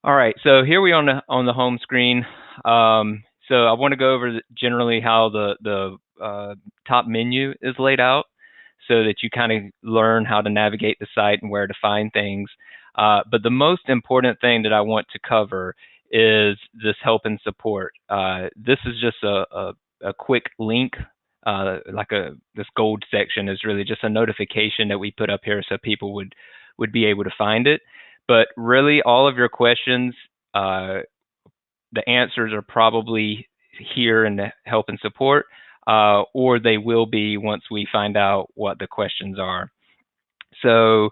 All right, so here we are on the home screen. So I want to go over generally how the top menu is laid out, so that you kind of learn how to navigate the site and where to find things. But the most important thing that I want to cover is this help and support. This is just a quick link, this gold section is really just a notification that we put up here so people would be able to find it. But really, all of your questions, the answers are probably here in the help and support, or they will be once we find out what the questions are. So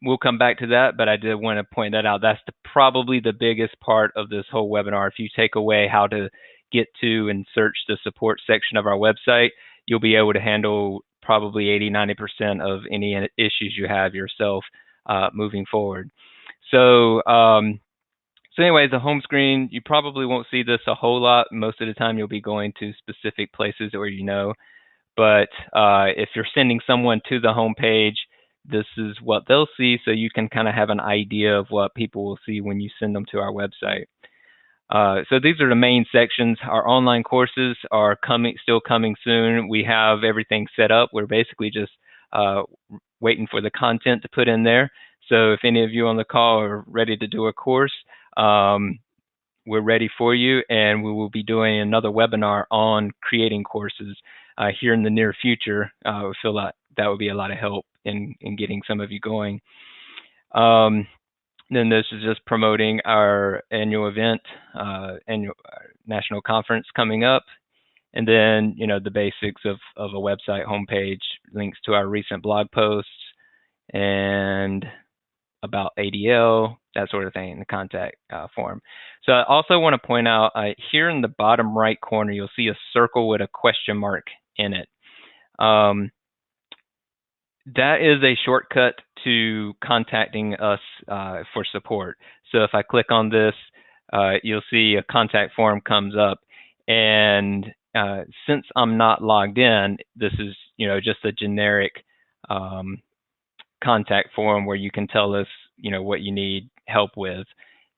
we'll come back to that, but I did want to point that out. That's probably the biggest part of this whole webinar. If you take away how to get to and search the support section of our website, you'll be able to handle probably 80–90% of any issues you have yourself moving forward. So anyways, the home screen, you probably won't see this a whole lot. Most of the time you'll be going to specific places where you know. But if you're sending someone to the home page, this is what they'll see, so you can kind of have an idea of what people will see when you send them to our website. So these are the main sections. Our online courses are still coming soon. We have everything set up. We're basically just waiting for the content to put in there. So if any of you on the call are ready to do a course, we're ready for you, and we will be doing another webinar on creating courses here in the near future. We feel like that would be a lot of help in getting some of you going. Then this is just promoting our annual event, annual national conference coming up. And then, the basics of a website homepage, links to our recent blog posts, and about ADL, that sort of thing in the contact form. So I also want to point out here in the bottom right corner, you'll see a circle with a question mark in it. That is a shortcut to contacting us for support. So if I click on this, you'll see a contact form comes up. And since I'm not logged in, this is just a generic contact form where you can tell us what you need help with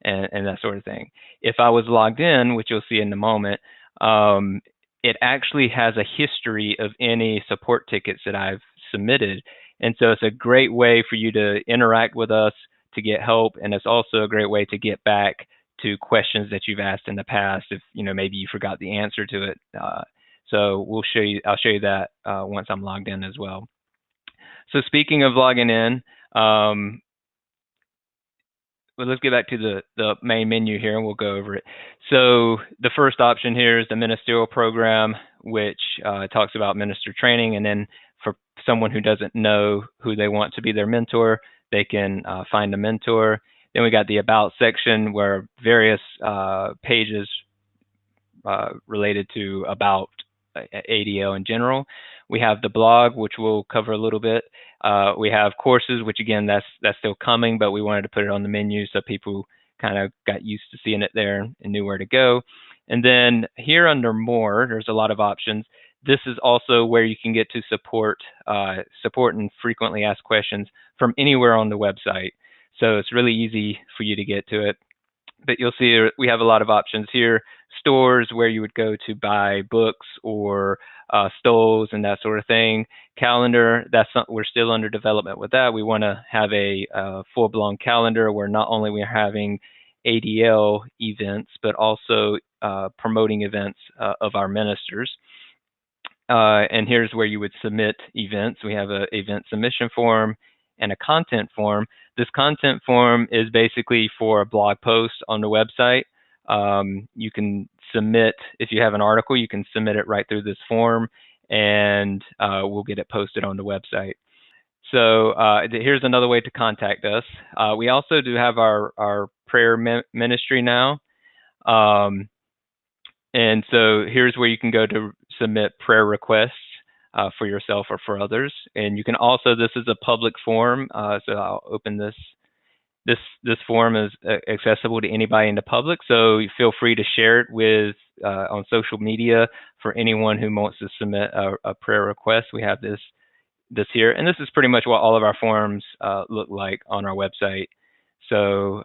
and that sort of thing. If I was logged in, which you'll see in a moment, it actually has a history of any support tickets that I've submitted. And so it's a great way for you to interact with us to get help. And it's also a great way to get back to questions that you've asked in the past if maybe you forgot the answer to it. So I'll show you that once I'm logged in as well. So speaking of logging in, well, let's get back to the main menu here, and we'll go over it. So the first option here is the ministerial program, which talks about minister training. And then for someone who doesn't know who they want to be their mentor, they can find a mentor. Then we got the about section, where various pages related to about ADL in general. We have the blog, which we'll cover a little bit. We have courses, which again, that's still coming, but we wanted to put it on the menu so people kind of got used to seeing it there and knew where to go. And then here under more, there's a lot of options. This is also where you can get to support and frequently asked questions from anywhere on the website. So it's really easy for you to get to it. But you'll see we have a lot of options here. Stores where you would go to buy books or stoles and that sort of thing. Calendar, we're still under development with that. We want to have a full-blown calendar where not only we're having ADL events, but also promoting events of our ministers. And here's where you would submit events. We have an event submission form and a content form. This content form is basically for a blog post on the website. You can submit, if you have an article, you can submit it right through this form, and we'll get it posted on the website. So here's another way to contact us. We also do have our prayer ministry now. And so here's where you can go to submit prayer requests for yourself or for others. And you can also, this is a public form, so I'll open this. This form is accessible to anybody in the public, so you feel free to share it with on social media for anyone who wants to submit a prayer request. We have this here, and this is pretty much what all of our forms look like on our website. So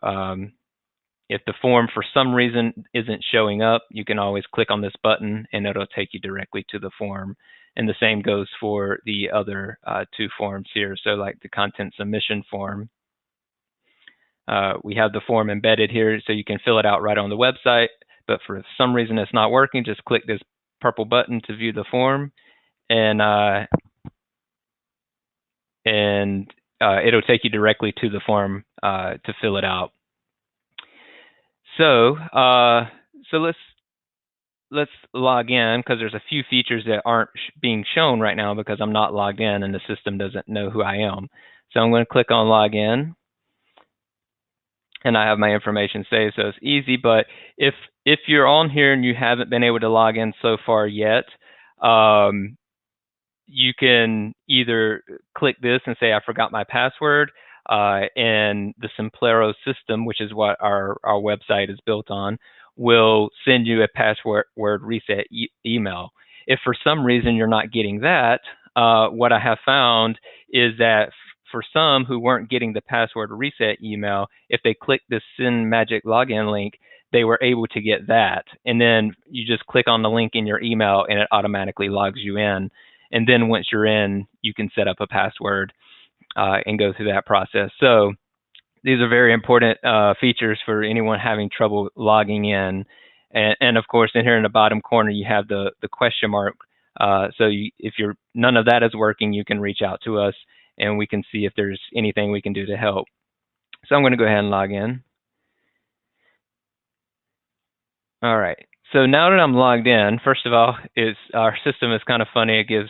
if the form for some reason isn't showing up, you can always click on this button and it'll take you directly to the form. And the same goes for the other two forms here. So like the content submission form, we have the form embedded here so you can fill it out right on the website. But for some reason it's not working, just click this purple button to view the form, and it'll take you directly to the form to fill it out. So let's log in, because there's a few features that aren't being shown right now because I'm not logged in and the system doesn't know who I am. So I'm going to click on log in, and I have my information saved, so it's easy. But if you're on here and you haven't been able to log in so far yet, you can either click this and say I forgot my password, and the Simplero system, which is what our website is built on, will send you a password reset email. If for some reason you're not getting that, what I have found is that for some who weren't getting the password reset email, if they click this Send Magic Login link, they were able to get that. And then you just click on the link in your email and it automatically logs you in. And then once you're in, you can set up a password and go through that process. So these are very important features for anyone having trouble logging in. And of course, in here in the bottom corner, you have the question mark. So if none of that is working, you can reach out to us and we can see if there's anything we can do to help. So I'm going to go ahead and log in. All right. So now that I'm logged in, first of all, our system is kind of funny. It gives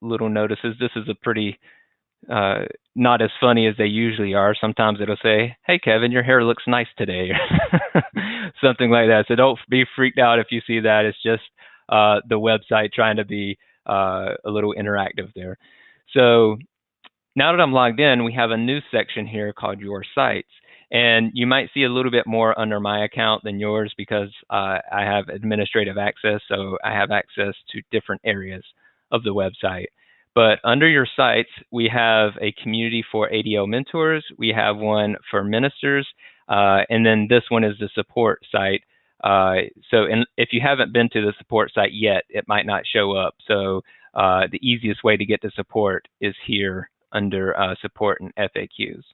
little notices. This is a pretty not as funny as they usually are. Sometimes it'll say, "Hey, Kevin, your hair looks nice today," something like that. So don't be freaked out if you see that. It's just the website trying to be a little interactive there. So now that I'm logged in, we have a new section here called Your Sites. And you might see a little bit more under my account than yours because I have administrative access, so I have access to different areas of the website. But under your sites, we have a community for ADL mentors, we have one for ministers, and then this one is the support site. So if you haven't been to the support site yet, it might not show up. So the easiest way to get to support is here under support and FAQs.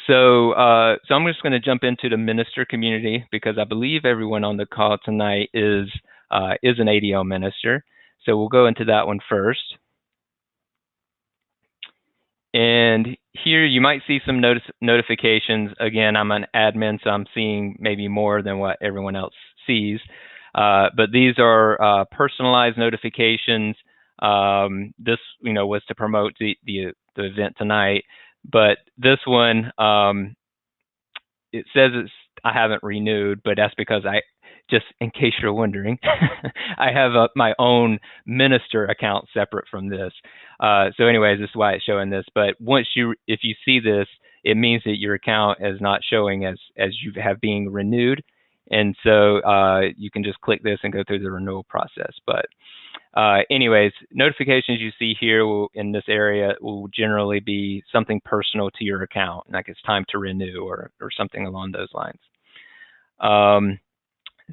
So I'm just going to jump into the minister community because I believe everyone on the call tonight is an ADL minister. So we'll go into that one first. And here you might see some notifications. Again, I'm an admin, so I'm seeing maybe more than what everyone else sees. But these are personalized notifications. This, was to promote the event tonight. But this one, it says I haven't renewed, but that's because just in case you're wondering, I have my own minister account separate from this. So anyways, this is why it's showing this. But if you see this, it means that your account is not showing as you have being renewed. And so you can just click this and go through the renewal process. But anyways, notifications you see here in this area will generally be something personal to your account, like it's time to renew or something along those lines.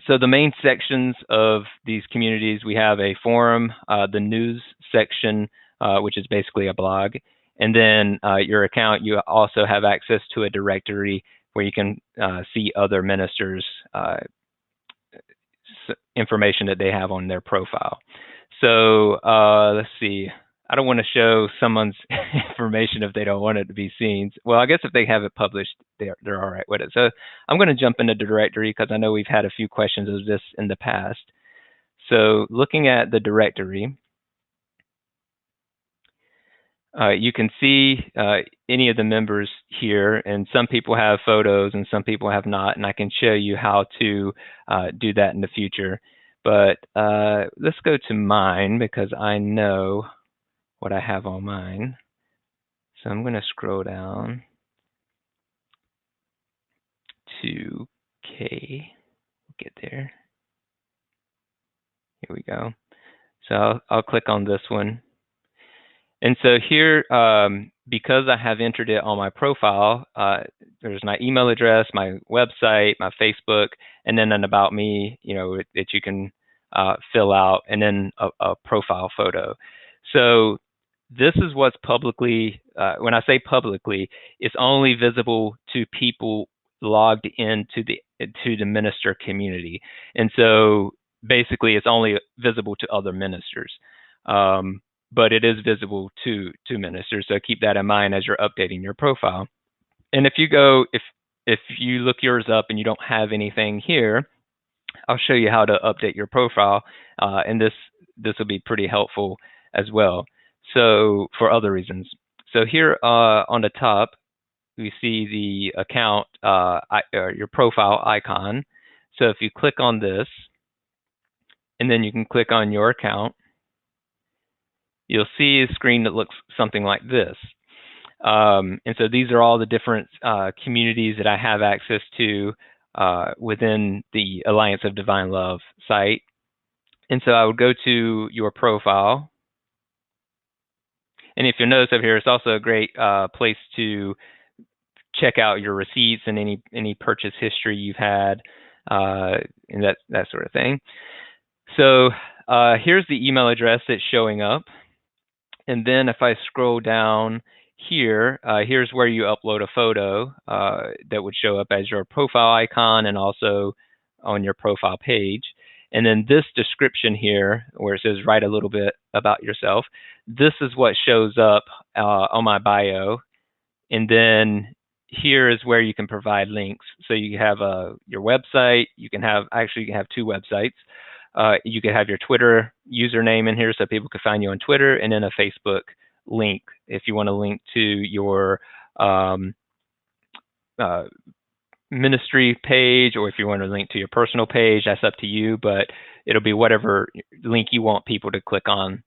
So the main sections of these communities, we have a forum, the news section, which is basically a blog, and then your account, you also have access to a directory where you can see other ministers' information that they have on their profile. So let's see. I don't want to show someone's information if they don't want it to be seen. Well, I guess if they have it published, they're all right with it. So I'm going to jump into the directory because I know we've had a few questions of this in the past. So looking at the directory, you can see any of the members here, and some people have photos and some people have not, and I can show you how to do that in the future. But let's go to mine because I know what I have on mine. So I'm going to scroll down to K. Get there. Here we go. So I'll click on this one. And so here, because I have entered it on my profile, there's my email address, my website, my Facebook, and then an about me, that you can fill out, and then a profile photo. So this is what's publicly, when I say publicly, it's only visible to people logged into the minister community. And so basically it's only visible to other ministers. But it is visible to ministers. So keep that in mind as you're updating your profile. And if you look yours up and you don't have anything here, I'll show you how to update your profile, and this will be pretty helpful as well. So for other reasons. So here on the top, we see the account, your profile icon. So if you click on this, and then you can click on your account, you'll see a screen that looks something like this. And so these are all the different communities that I have access to within the Alliance of Divine Love site. And so I would go to your profile. And if you'll notice over here, it's also a great place to check out your receipts and any purchase history you've had, and that sort of thing. So here's the email address that's showing up. And then if I scroll down here, here's where you upload a photo that would show up as your profile icon and also on your profile page. And then this description here, where it says write a little bit about yourself, this is what shows up on my bio. And then here is where you can provide links. So you have your website. You can have two websites. You could have your Twitter username in here so people could find you on Twitter, and then a Facebook link if you want to link to your ministry page, or if you want to link to your personal page. That's up to you, but it'll be whatever link you want people to click on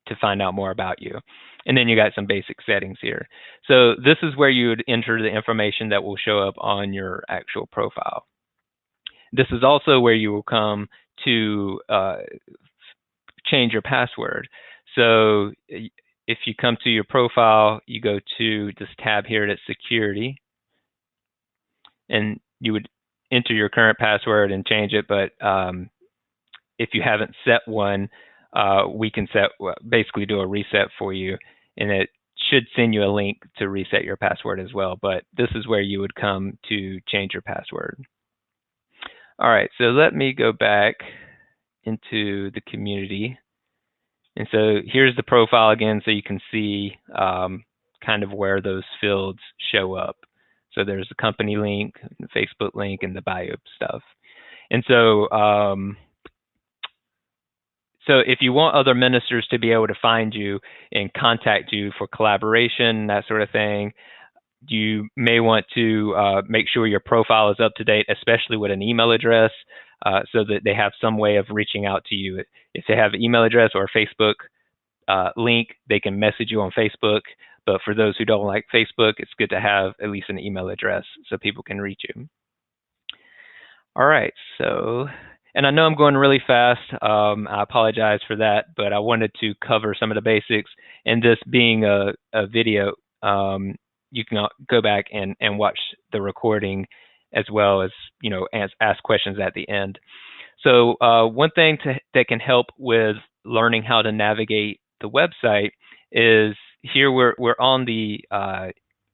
to find out more about you. And then you got some basic settings here. So this is where you would enter the information that will show up on your actual profile. This is also where you will come to change your password. So if you come to your profile, you go to this tab here that's security, and you would enter your current password and change it. But if you haven't set one, we can basically do a reset for you, and it should send you a link to reset your password as well. But this is where you would come to change your password. All right, so let me go back into the community. And so here's the profile again, so you can see kind of where those fields show up. So there's a company link, the Facebook link, and the bio stuff. And so so if you want other ministers to be able to find you and contact you for collaboration, that sort of thing, you may want to make sure your profile is up to date, especially with an email address, so that they have some way of reaching out to you. If they have an email address or a Facebook link, they can message you on Facebook. But for those who don't like Facebook, it's good to have at least an email address so people can reach you. All right, so, and I know I'm going really fast. I apologize for that, but I wanted to cover some of the basics. And this being a video, you can go back and watch the recording, as well as ask questions at the end. So one thing that can help with learning how to navigate the website is here we're on the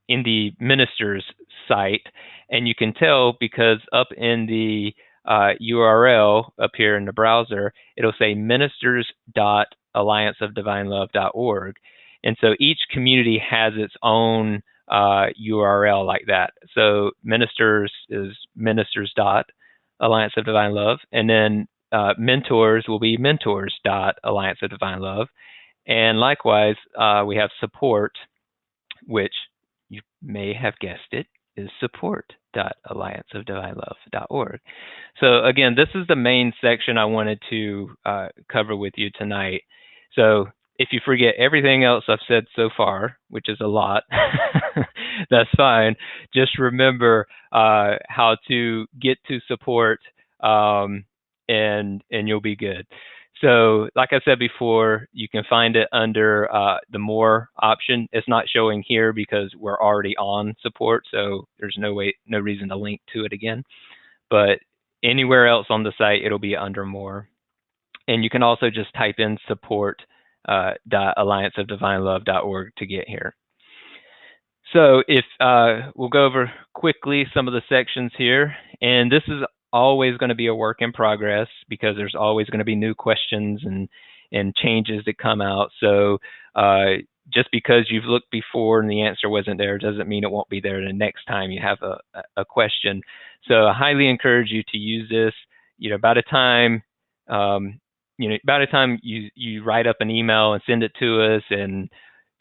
in the ministers site, and you can tell because up in the URL up here in the browser, it'll say ministers.allianceofdivinelove.org. And so each community has its own URL like that. So ministers is ministers.allianceofdivinelove, and then mentors will be mentors.allianceofdivinelove. And likewise, we have support, which you may have guessed it, is support.allianceofdivinelove.org. So again, this is the main section I wanted to cover with you tonight. So if you forget everything else I've said so far, which is a lot, that's fine. Just remember how to get to support, and you'll be good. So like I said before, you can find it under the More option. It's not showing here because we're already on support, so there's no reason to link to it again. But anywhere else on the site, it'll be under More. And you can also just type in support.allianceofdivinelove.org to get here. So if we'll go over quickly some of the sections here, and this is always going to be a work in progress because there's always going to be new questions and changes that come out. So just because you've looked before and the answer wasn't there doesn't mean it won't be there the next time you have a question. So I highly encourage you to use this. By the time you write up an email and send it to us, and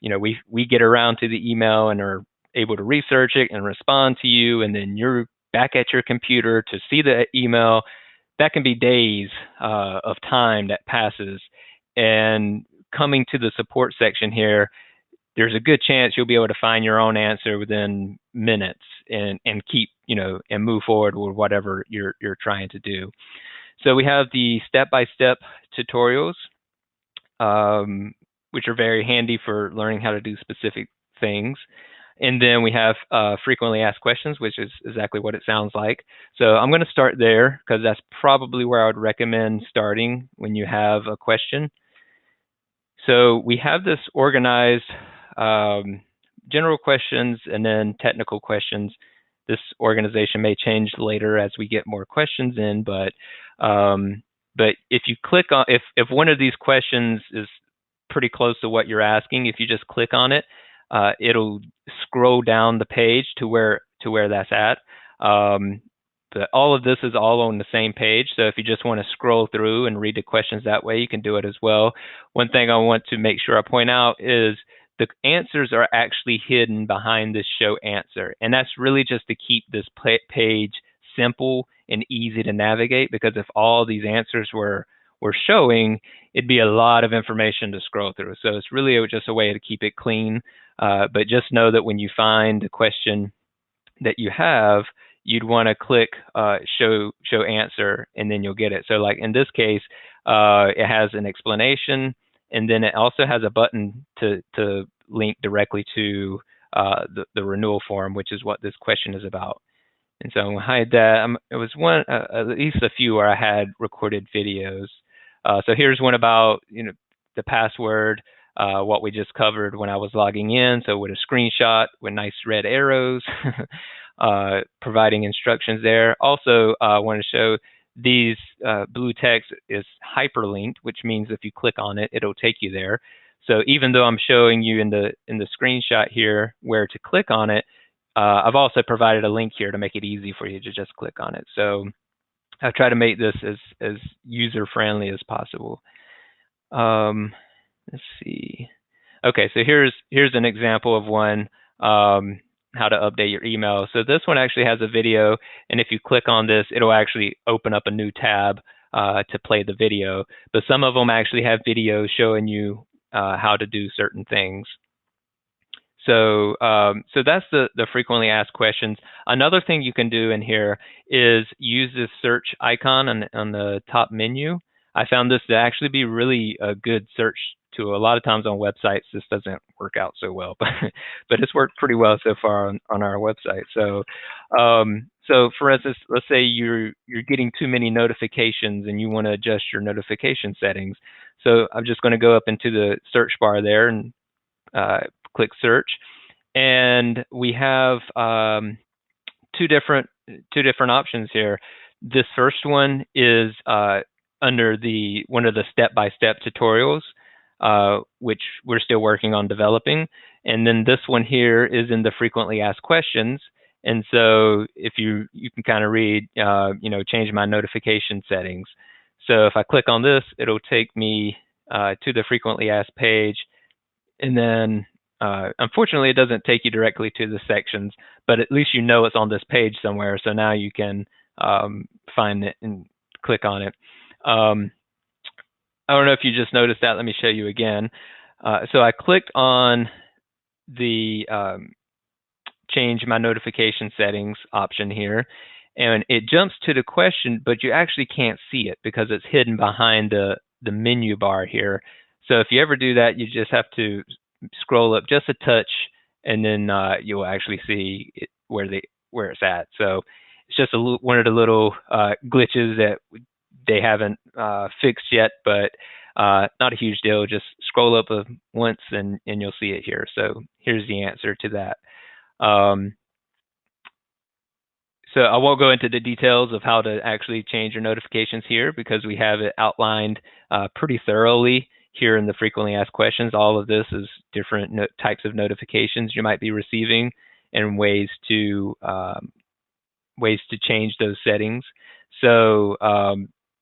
we get around to the email and are able to research it and respond to you, and then you're back at your computer to see the email, that can be days of time that passes. And coming to the support section here, there's a good chance you'll be able to find your own answer within minutes and keep, and move forward with whatever you're trying to do. So we have the step-by-step tutorials, which are very handy for learning how to do specific things. And then we have frequently asked questions, which is exactly what it sounds like. So I'm going to start there because that's probably where I would recommend starting when you have a question. So we have this organized general questions and then technical questions. This organization may change later as we get more questions in, but if you click on, if one of these questions is pretty close to what you're asking, if you just click on it, it'll scroll down the page to where that's at. But all of this is all on the same page. So if you just want to scroll through and read the questions that way, you can do it as well. One thing I want to make sure I point out is the answers are actually hidden behind this show answer. And that's really just to keep this page simple and easy to navigate, because if all these answers were showing, it'd be a lot of information to scroll through. So it's really just a way to keep it clean. But just know that when you find the question that you have, you'd want to click show answer, and then you'll get it. So like in this case, it has an explanation, and then it also has a button to link directly to the renewal form, which is what this question is about. And so I'm going to hide that. It was at least a few where I had recorded videos. So here's one about the password, what we just covered when I was logging in. So with a screenshot with nice red arrows, providing instructions there. Also, I want to show these blue text is hyperlinked, which means if you click on it, it'll take you there. So even though I'm showing you in the screenshot here where to click on it, I've also provided a link here to make it easy for you to just click on it. So I try to make this as user-friendly as possible. Let's see. Okay, so here's an example of one, how to update your email. So this one actually has a video, and if you click on this, it'll actually open up a new tab to play the video. But some of them actually have videos showing you how to do certain things. So that's the frequently asked questions. Another thing you can do in here is use this search icon on the top menu. I found this to actually be really a good search tool. A lot of times on websites, this doesn't work out so well, but it's worked pretty well so far on our website. So so for instance, let's say you're getting too many notifications and you want to adjust your notification settings. So I'm just going to go up into the search bar there and click search, and we have two different options here. This first one is under one of the step-by-step tutorials, which we're still working on developing, and then this one here is in the frequently asked questions. And so if you can kind of read, change my notification settings. So if I click on this, it'll take me to the frequently asked page, and then unfortunately, it doesn't take you directly to the sections, but at least it's on this page somewhere. So now you can find it and click on it. I don't know if you just noticed that. Let me show you again. So I clicked on the change my notification settings option here, and it jumps to the question, but you actually can't see it because it's hidden behind the the menu bar here. So if you ever do that, you just have to scroll up just a touch, and then you'll actually see where it's at. So it's just one of the little glitches that they haven't fixed yet, but not a huge deal. Just scroll up once, and you'll see it here. So here's the answer to that. So I won't go into the details of how to actually change your notifications here, because we have it outlined pretty thoroughly here in the frequently asked questions. All of this is different types of notifications you might be receiving, and ways to change those settings. So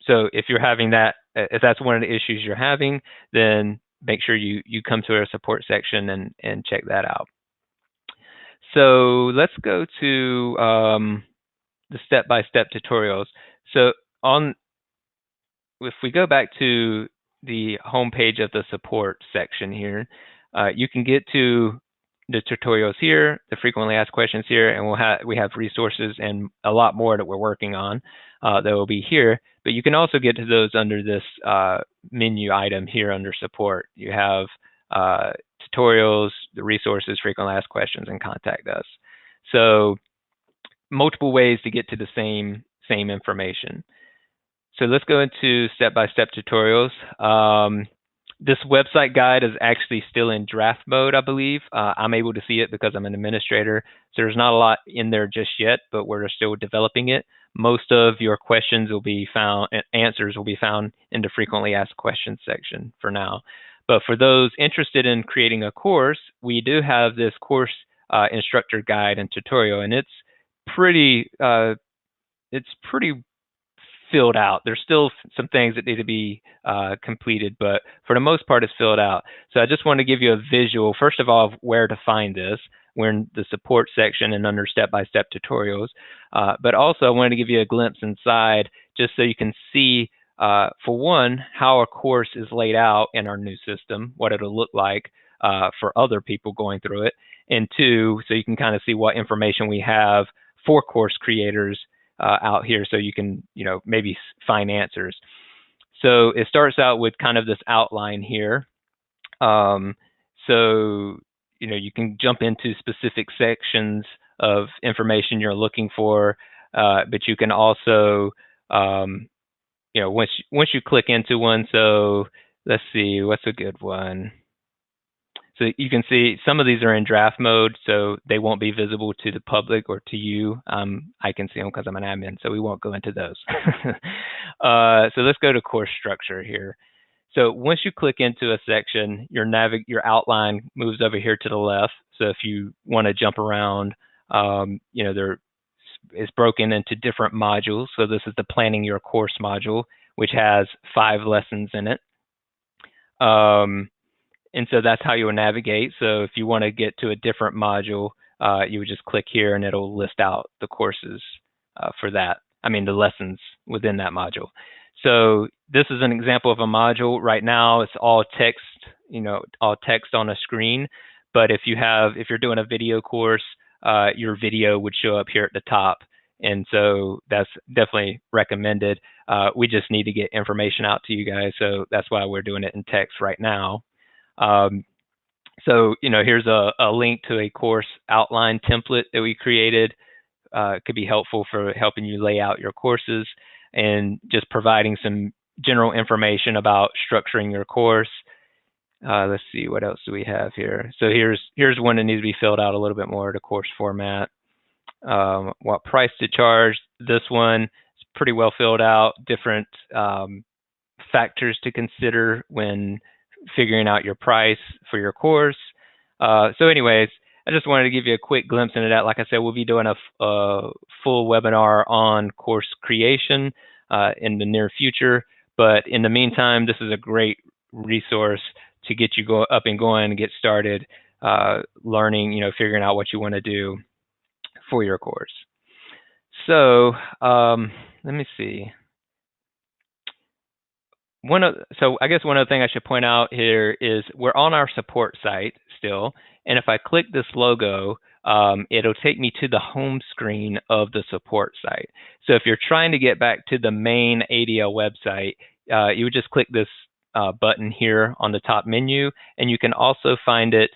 so if you're having that, if that's one of the issues you're having, then make sure you come to our support section and check that out. So let's go to the step-by-step tutorials. So if we go back to the home page of the support section here, you can get to the tutorials here, the frequently asked questions here, and we have resources and a lot more that we're working on that will be here. But you can also get to those under this menu item here under support. You have tutorials, the resources, frequently asked questions, and contact us. So multiple ways to get to the same information. So let's go into step-by-step tutorials. This website guide is actually still in draft mode, I believe. I'm able to see it because I'm an administrator. So there's not a lot in there just yet, but we're still developing it. Most of your questions will be found, answers will be found in the frequently asked questions section for now. But for those interested in creating a course, we do have this course instructor guide and tutorial, and it's pretty filled out. There's still some things that need to be completed, but for the most part, it's filled out. So I just want to give you a visual, first of all, of where to find this. We're in the support section and under step-by-step tutorials, but also I wanted to give you a glimpse inside just so you can see, for one, how a course is laid out in our new system, what it'll look like for other people going through it, and two, so you can kind of see what information we have for course creators out here, so you can, maybe find answers. So it starts out with kind of this outline here. So, you can jump into specific sections of information you're looking for, but you can also, once you click into one, so let's see, what's a good one? So you can see some of these are in draft mode, so they won't be visible to the public or to you. I can see them because I'm an admin, so we won't go into those. So let's go to course structure here. So once you click into a section, your outline moves over here to the left. So if you want to jump around, it's broken into different modules. So this is the planning your course module, which has 5 lessons in it. And so that's how you will navigate. So if you want to get to a different module, you would just click here and it'll list out the courses for that. The lessons within that module. So this is an example of a module. Right now it's all text, all text on a screen. But if you're doing a video course, your video would show up here at the top. And so that's definitely recommended. We just need to get information out to you guys. So that's why we're doing it in text right now. So, here's a link to a course outline template that we created. It could be helpful for helping you lay out your courses and just providing some general information about structuring your course. Let's see, what else do we have here? So here's one that needs to be filled out a little bit more, the course format. What price to charge. This one is pretty well filled out, different factors to consider when figuring out your price for your course. So anyways, I just wanted to give you a quick glimpse into that. Like I said, we'll be doing a full webinar on course creation in the near future. But in the meantime, this is a great resource to get you up and going and get started learning, figuring out what you want to do for your course. So let me see. So I guess one other thing I should point out here is we're on our support site still, and if I click this logo, it'll take me to the home screen of the support site. So if you're trying to get back to the main ADL website, you would just click this button here on the top menu, and you can also find it,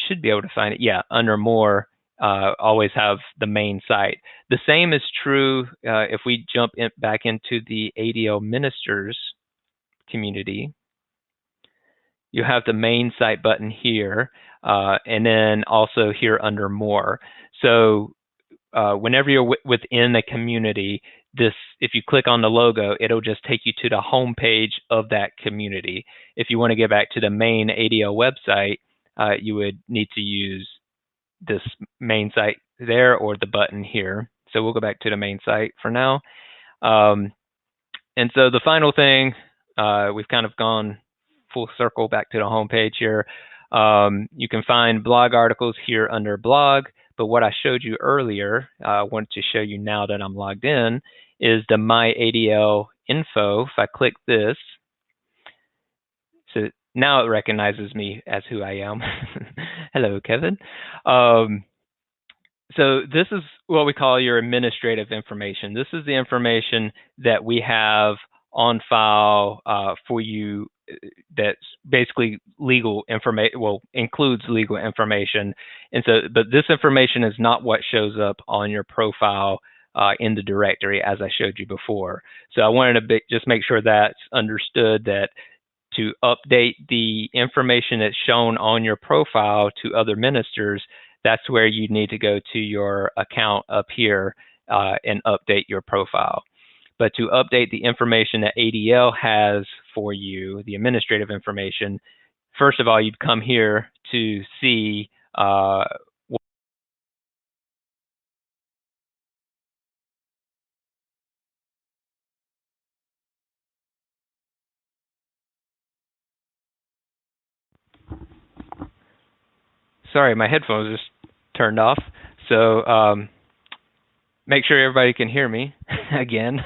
should be able to find it, yeah, under more, always have the main site. The same is true if we jump back into the ADL ministers community. You have the main site button here, and then also here under more. So whenever you're within the community, if you click on the logo, it'll just take you to the home page of that community. If you want to get back to the main ADL website, you would need to use this main site there or the button here. So we'll go back to the main site for now. And so the final thing, we've kind of gone full circle back to the home page here. You can find blog articles here under blog, but what I showed you earlier, I want to show you now that I'm logged in, is the My ADL info. If I click this, so now it recognizes me as who I am. Hello, Kevin. So this is what we call your administrative information. This is the information that we have on file for you that's basically legal information, well, includes legal information. And so, but this information is not what shows up on your profile in the directory as I showed you before. So I wanted to just make sure that's understood, that to update the information that's shown on your profile to other ministers, that's where you need to go to your account up here and update your profile. But to update the information that ADL has for you, the administrative information, first of all, you'd come here to see sorry, my headphones just turned off. So make sure everybody can hear me again.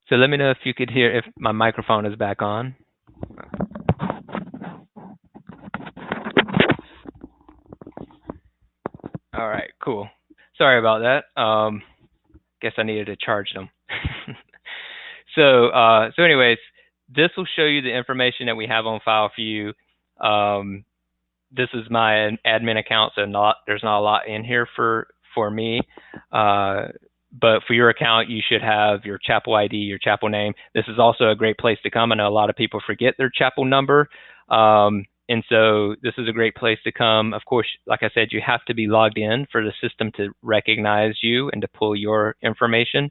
So let me know if you could hear, if my microphone is back on. All right, cool. Sorry about that. Guess I needed to charge them. So anyways, this will show you the information that we have on file for you. This is my admin account, so there's not a lot in here for me. But for your account, you should have your chapel ID, your chapel name. This is also a great place to come. I know a lot of people forget their chapel number. And so this is a great place to come. Of course, like I said, you have to be logged in for the system to recognize you and to pull your information.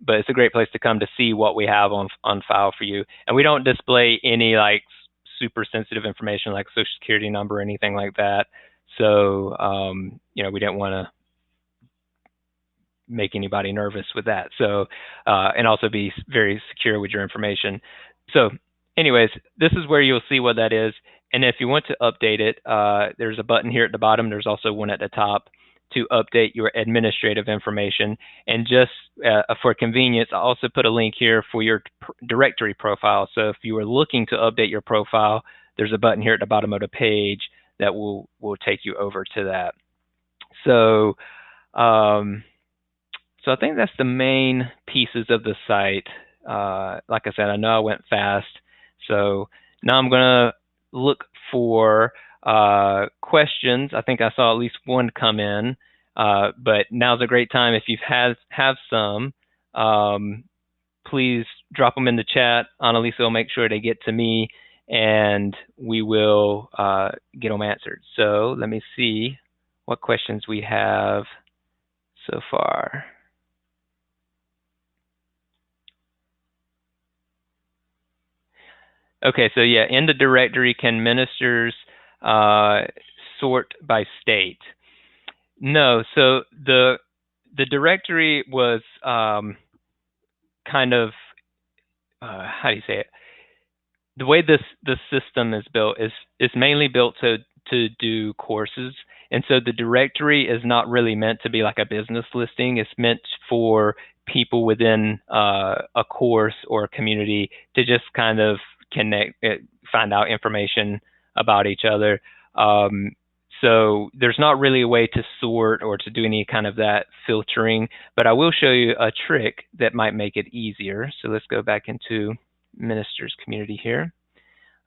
But it's a great place to come to see what we have on file for you. And we don't display any like super sensitive information like social security number or anything like that. So, you know, we didn't want to make anybody nervous with that. So, and also be very secure with your information. So anyways, this is where you'll see what that is. And if you want to update it, there's a button here at the bottom. There's also one at the top to update your administrative information. And just for convenience, I also put a link here for your directory profile. So if you are looking to update your profile, there's a button here at the bottom of the page that will take you over to that. So, so I think that's the main pieces of the site. Like I said, I know I went fast. So now I'm going to look for questions. I think I saw at least one come in, but now's a great time. If you have some, please drop them in the chat. Annalisa will make sure they get to me, and we will get them answered. So let me see what questions we have so far. Okay, so yeah, in the directory, can ministers sort by state? No, so the directory was kind of, how do you say it? The way this system is built is mainly built to do courses. And so the directory is not really meant to be like a business listing. It's meant for people within a course or a community to just kind of connect, find out information about each other. So there's not really a way to sort or to do any kind of that filtering, but I will show you a trick that might make it easier. So let's go back into ministers community here.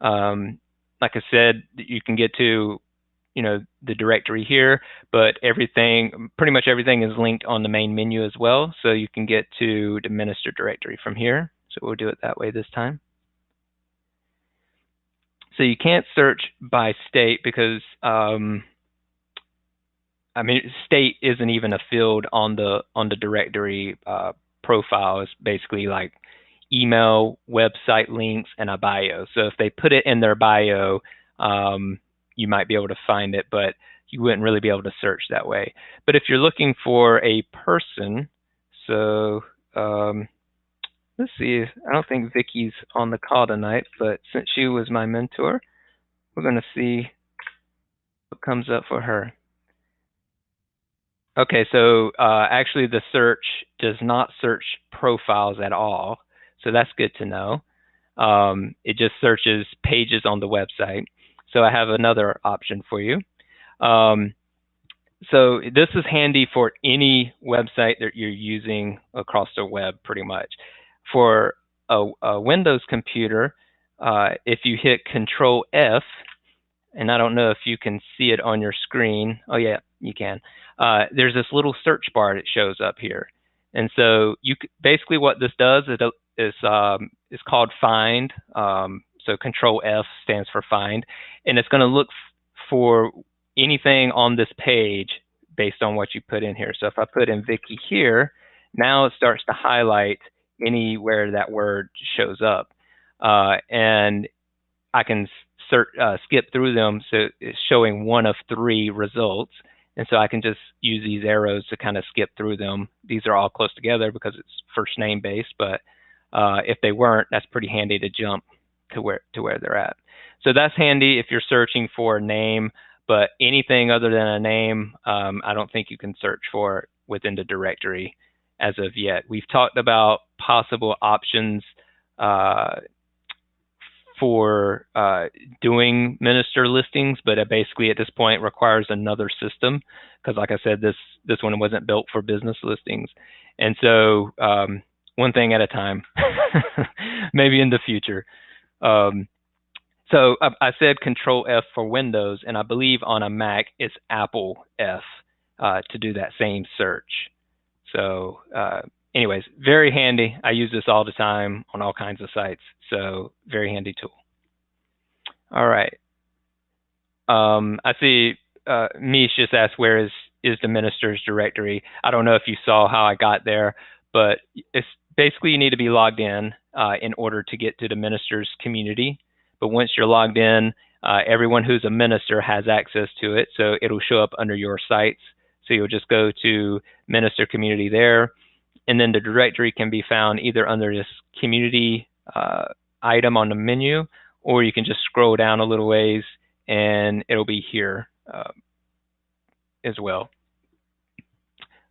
Like I said, you can get to, the directory here, but pretty much everything is linked on the main menu as well. So you can get to the minister directory from here. So we'll do it that way this time. So you can't search by state because, state isn't even a field on the directory profile. It's basically like email, website links, and a bio. So if they put it in their bio, you might be able to find it, but you wouldn't really be able to search that way. But if you're looking for a person, so let's see, I don't think Vicky's on the call tonight, but since she was my mentor, we're going to see what comes up for her. Okay, so actually the search does not search profiles at all, so that's good to know. It just searches pages on the website. So I have another option for you. So this is handy for any website that you're using across the web, pretty much. For a Windows computer, if you hit Control F, and I don't know if you can see it on your screen. Oh yeah, you can. There's this little search bar that shows up here, and so basically what this does is called Find. So Control F stands for Find, and it's going to look for anything on this page based on what you put in here. So if I put in Vicky here, now it starts to highlight anywhere that word shows up, and I can skip through them, so it's showing one of 3 results. And so I can just use these arrows to kind of skip through them. These are all close together because it's first name based, but if they weren't, that's pretty handy to jump to where they're at. So that's handy if you're searching for a name, but anything other than a name, I don't think you can search for within the directory as of yet. We've talked about possible options for doing minister listings, but it basically at this point requires another system because, like I said, this one wasn't built for business listings. And so one thing at a time, maybe in the future. So I said Control F for Windows, and I believe on a Mac it's Apple F to do that same search. So anyways, very handy. I use this all the time on all kinds of sites. So very handy tool. All right. I see Mish just asked, where is the minister's directory? I don't know if you saw how I got there, but it's basically you need to be logged in order to get to the minister's community. But once you're logged in, everyone who's a minister has access to it. So it'll show up under your sites. So you'll just go to minister community there. And then the directory can be found either under this community item on the menu, or you can just scroll down a little ways and it'll be here as well.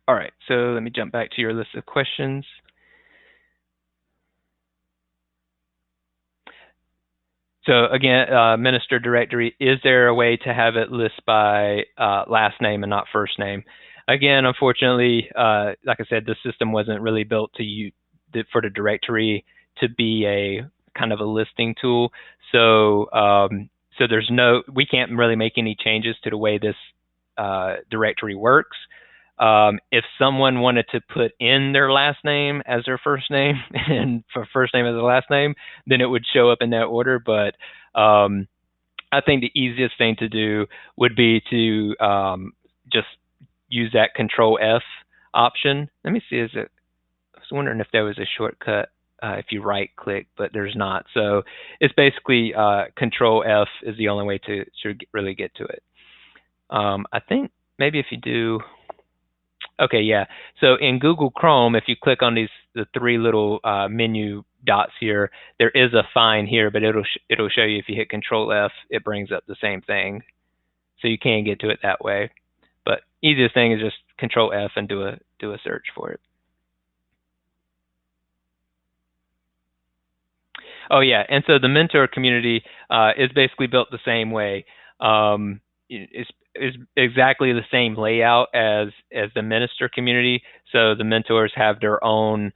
All right, so let me jump back to your list of questions. So again, minister directory, is there a way to have it list by last name and not first name? Again, unfortunately, like I said, the system wasn't really built for the directory to be a kind of a listing tool. So so we can't really make any changes to the way this directory works. If someone wanted to put in their last name as their first name and for first name as their last name, then it would show up in that order. But I think the easiest thing to do would be to just use that Control F option. Let me see, I was wondering if there was a shortcut if you right click, but there's not. So it's basically Control F is the only way to really get to it. I think maybe if you do, okay, yeah. So in Google Chrome, if you click on the 3 little menu dots here, there is a find here, but it'll show you if you hit Control F, it brings up the same thing. So you can get to it that way. But easiest thing is just Control F and do a search for it. Oh yeah, and so the mentor community is basically built the same way. is exactly the same layout as the minister community. So the mentors have their own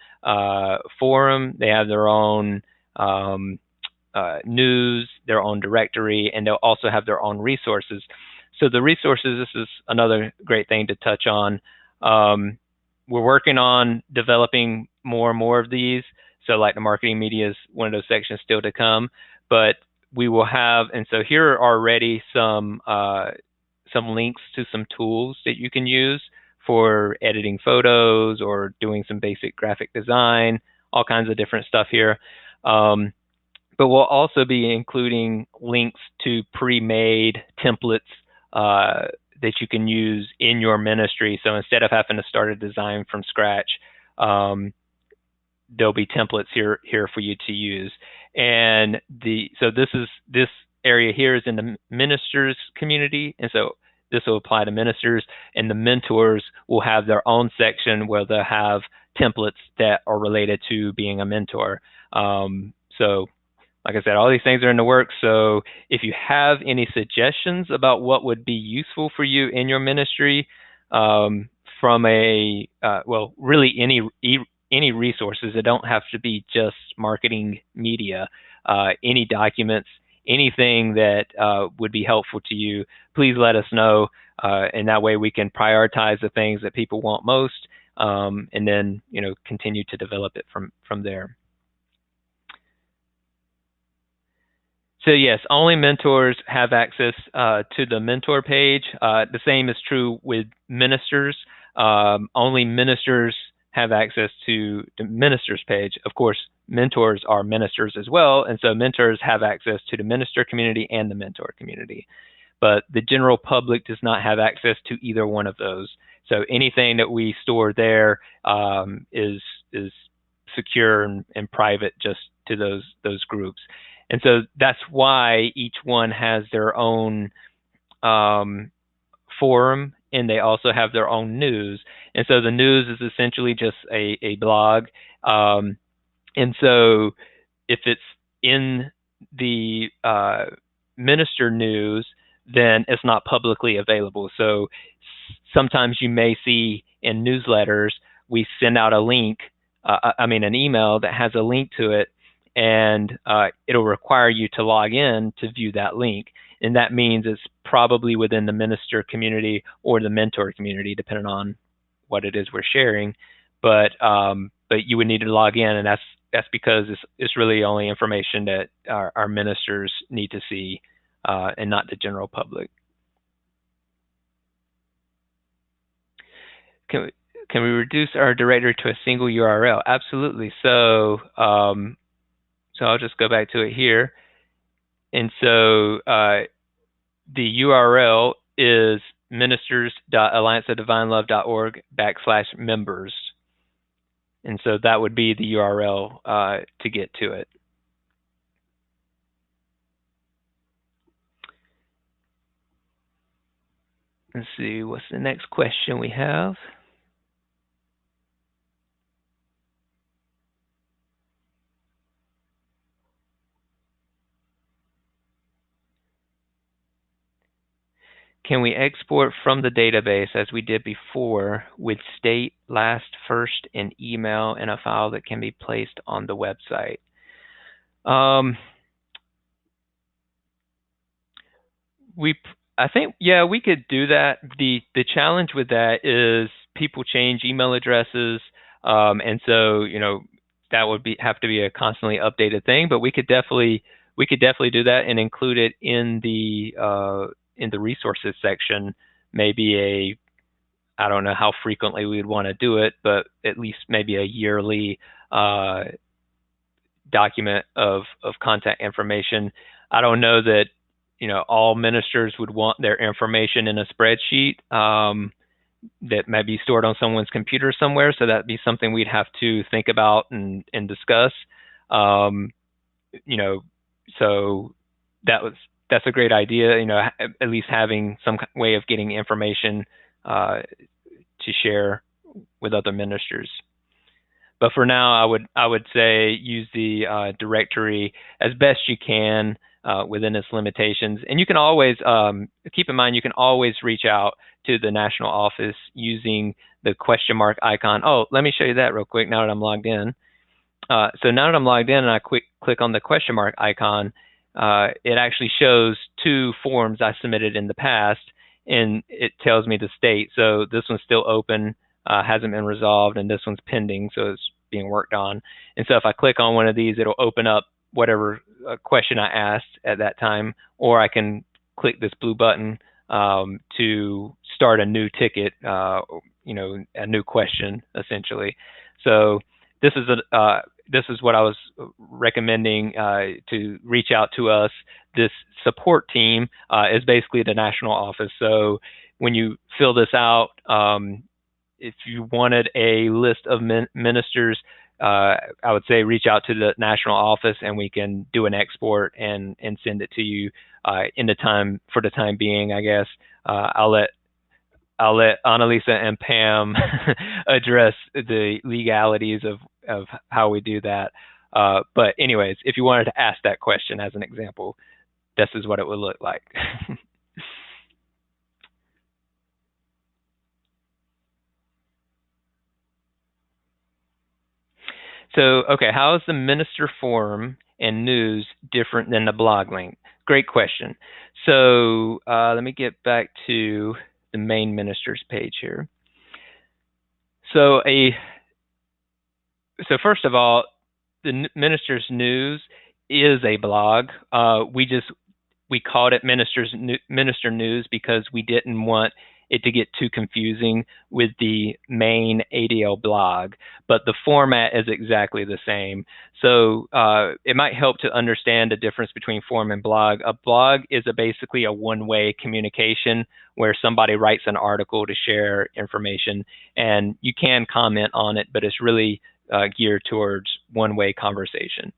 forum, they have their own news, their own directory, and they'll also have their own resources. So the resources, this is another great thing to touch on. We're working on developing more and more of these. So like the marketing media is one of those sections still to come, but we will have, and so here are already some links to some tools that you can use for editing photos or doing some basic graphic design, all kinds of different stuff here. But we'll also be including links to pre-made templates that you can use in your ministry. So instead of having to start a design from scratch, there'll be templates here for you to use. And so this area here is in the ministers community, and so this will apply to ministers, and the mentors will have their own section where they'll have templates that are related to being a mentor. So like I said, all these things are in the works. So if you have any suggestions about what would be useful for you in your ministry, from really any resources, it don't have to be just marketing media, any documents, anything that would be helpful to you, please let us know. And that way we can prioritize the things that people want most, and then, continue to develop it from there. So yes, only mentors have access to the mentor page. The same is true with ministers. Only ministers have access to the ministers page. Of course, mentors are ministers as well, and so mentors have access to the minister community and the mentor community. But the general public does not have access to either one of those. So anything that we store there is secure and private just to those groups. And so that's why each one has their own forum, and they also have their own news. And so the news is essentially just a blog. And so if it's in the minister news, then it's not publicly available. So sometimes you may see in newsletters, we send out a link, an email that has a link to it, and it'll require you to log in to view that link. And that means it's probably within the minister community or the mentor community, depending on what it is we're sharing. But you would need to log in, and that's because it's really only information that our ministers need to see, and not the general public. Can we reduce our directory to a single URL? Absolutely. So I'll just go back to it here. And so the URL is ministers.allianceofdivinelove.org/members. And so that would be the URL to get to it. Let's see, what's the next question we have? Can we export from the database as we did before with state, last, first, and email in a file that can be placed on the website? I think, yeah, we could do that. The challenge with that is people change email addresses, and so that would have to be a constantly updated thing. But we could definitely do that and include it in the resources section. Maybe I don't know how frequently we'd want to do it, but at least maybe a yearly document of contact information. I don't know that all ministers would want their information in a spreadsheet that may be stored on someone's computer somewhere. So that'd be something we'd have to think about and discuss. So that's a great idea. At least having some way of getting information to share with other ministers. But for now, I would say use the directory as best you can. within its limitations. And you can always keep in mind, you can always reach out to the national office using the question mark icon. Oh, let me show you that real quick now that I'm logged in. So now that I'm logged in and I click on the question mark icon, it actually shows 2 forms I submitted in the past, and it tells me the state. So this one's still open, hasn't been resolved, and this one's pending, so it's being worked on. And so if I click on one of these, it'll open up whatever question I asked at that time, or I can click this blue button to start a new ticket, a new question, essentially. So this is what I was recommending to reach out to us. This support team is basically the national office. So when you fill this out, if you wanted a list of ministers, I would say reach out to the national office and we can do an export and send it to you for the time being, I guess. I'll let Annalisa and Pam address the legalities of how we do that. But anyways, if you wanted to ask that question as an example, this is what it would look like. So, okay, how is the minister forum and news different than the blog link? Great question. So let me get back to the main ministers page here. So first of all, the minister's news is a blog. We called it Minister News because we didn't want it to get too confusing with the main ADL blog, but the format is exactly the same. So it might help to understand the difference between forum and blog. A blog is basically a one-way communication where somebody writes an article to share information, and you can comment on it, but it's really geared towards one-way conversation.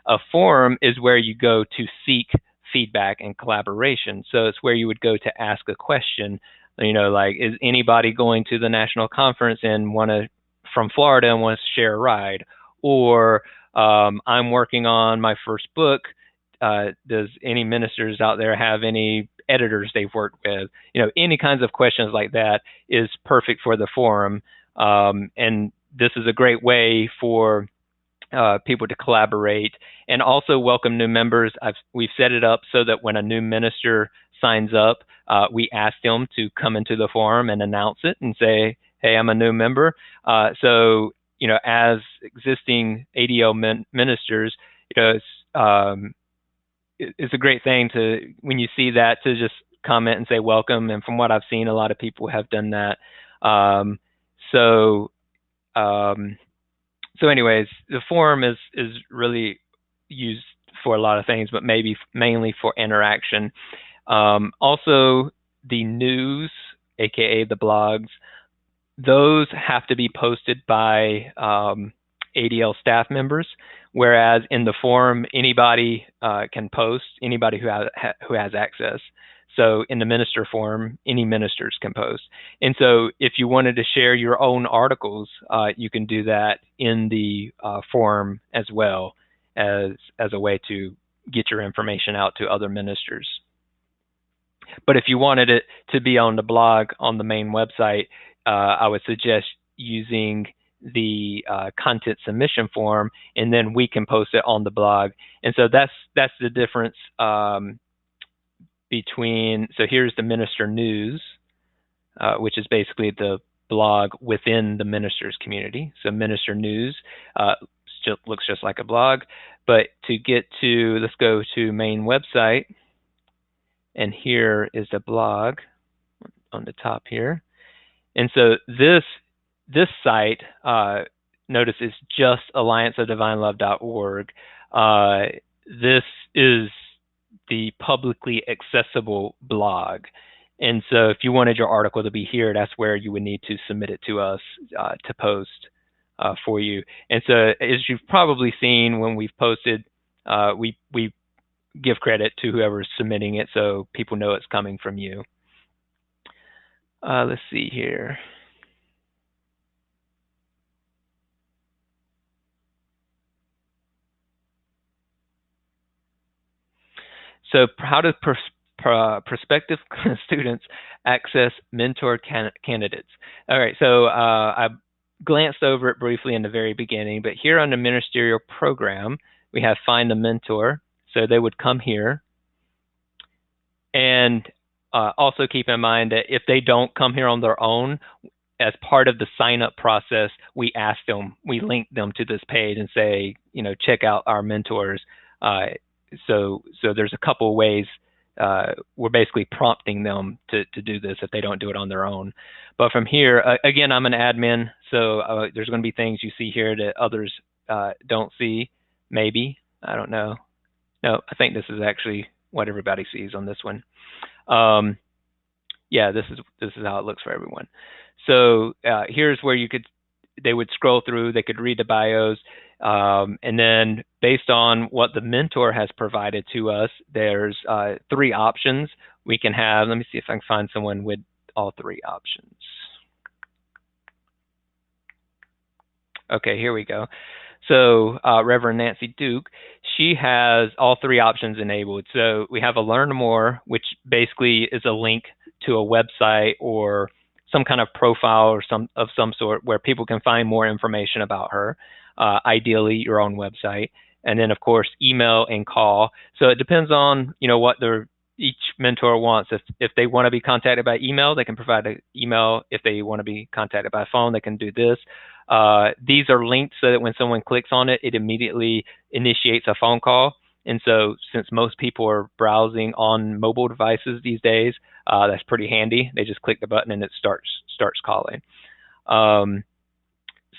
A forum is where you go to seek feedback and collaboration. So it's where you would go to ask a question, like, is anybody going to the national conference and from Florida and wants to share a ride? Or I'm working on my first book. Does any ministers out there have any editors they've worked with? Any kinds of questions like that is perfect for the forum. And this is a great way for people to collaborate and also welcome new members. We've set it up so that when a new minister signs up, we ask them to come into the forum and announce it and say, hey, I'm a new member. So, as existing ADL ministers, it's a great thing when you see that, to just comment and say welcome. And from what I've seen, a lot of people have done that. So anyways, the forum is really used for a lot of things, but maybe mainly for interaction. Also, the news, aka the blogs, those have to be posted by ADL staff members, whereas in the forum, anybody can post, anybody who has access. So in the minister forum, any ministers can post. And so if you wanted to share your own articles, you can do that in the forum as well as a way to get your information out to other ministers. But if you wanted it to be on the blog on the main website, I would suggest using the content submission form, and then we can post it on the blog. And so that's the difference between. So here's the minister news, which is basically the blog within the ministers community. So minister news still looks just like a blog, but to get to, let's go to main website, and here is the blog on the top here. And so this site, notice, is just allianceofdivinelove.org. This is the publicly accessible blog. And so if you wanted your article to be here, that's where you would need to submit it to us to post for you. And so as you've probably seen when we've posted, we give credit to whoever's submitting it so people know it's coming from you. Let's see here. So how do prospective students access mentor candidates? All right, so I glanced over it briefly in the very beginning, but here on the ministerial program, we have find a mentor. So they would come here, and also keep in mind that if they don't come here on their own, as part of the sign up process, we ask them, we link them to this page and say, check out our mentors. So there's a couple of ways we're basically prompting them to do this if they don't do it on their own. But from here, again, I'm an admin, so there's going to be things you see here that others don't see. Maybe, I don't know. No, I think this is actually what everybody sees on this one. Yeah, this is how it looks for everyone. So here's where they would scroll through, they could read the bios, and then based on what the mentor has provided to us, there's 3 options we can have. Let me see if I can find someone with all 3 options. Okay, here we go. So Reverend Nancy Duke, she has all 3 options enabled. So we have a learn more, which basically is a link to a website or some kind of profile or some sort where people can find more information about her, ideally your own website. And then, of course, email and call. So it depends on, what each mentor wants. If they want to be contacted by email, they can provide an email. If they want to be contacted by phone, they can do this. These are linked so that when someone clicks on it, it immediately initiates a phone call. And so since most people are browsing on mobile devices these days, that's pretty handy. They just click the button and it starts calling.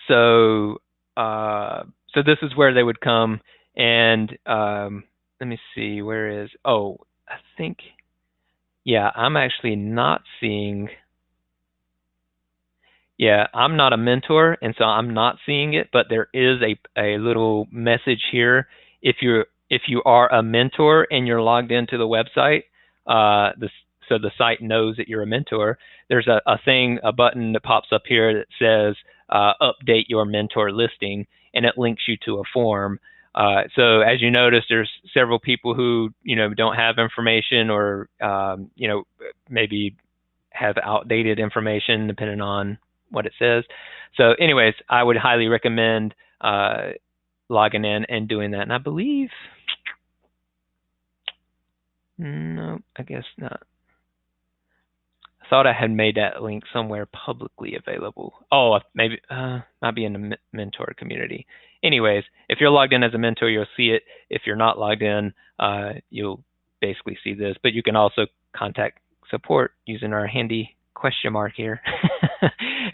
So this is where they would come, and let me see, where is, I think, yeah, I'm actually not seeing, yeah, I'm not a mentor, and so I'm not seeing it, but there is a little message here. If you are a mentor and you're logged into the website, so the site knows that you're a mentor, there's a button that pops up here that says update your mentor listing, and it links you to a form. So as you notice, there's several people who don't have information, or maybe have outdated information depending on what it says. So anyways, I would highly recommend logging in and doing that. And I believe, no, I guess not. I thought I had made that link somewhere publicly available. Oh, maybe might be in the mentor community. Anyways, if you're logged in as a mentor, you'll see it. If you're not logged in, you'll basically see this. But you can also contact support using our handy question mark here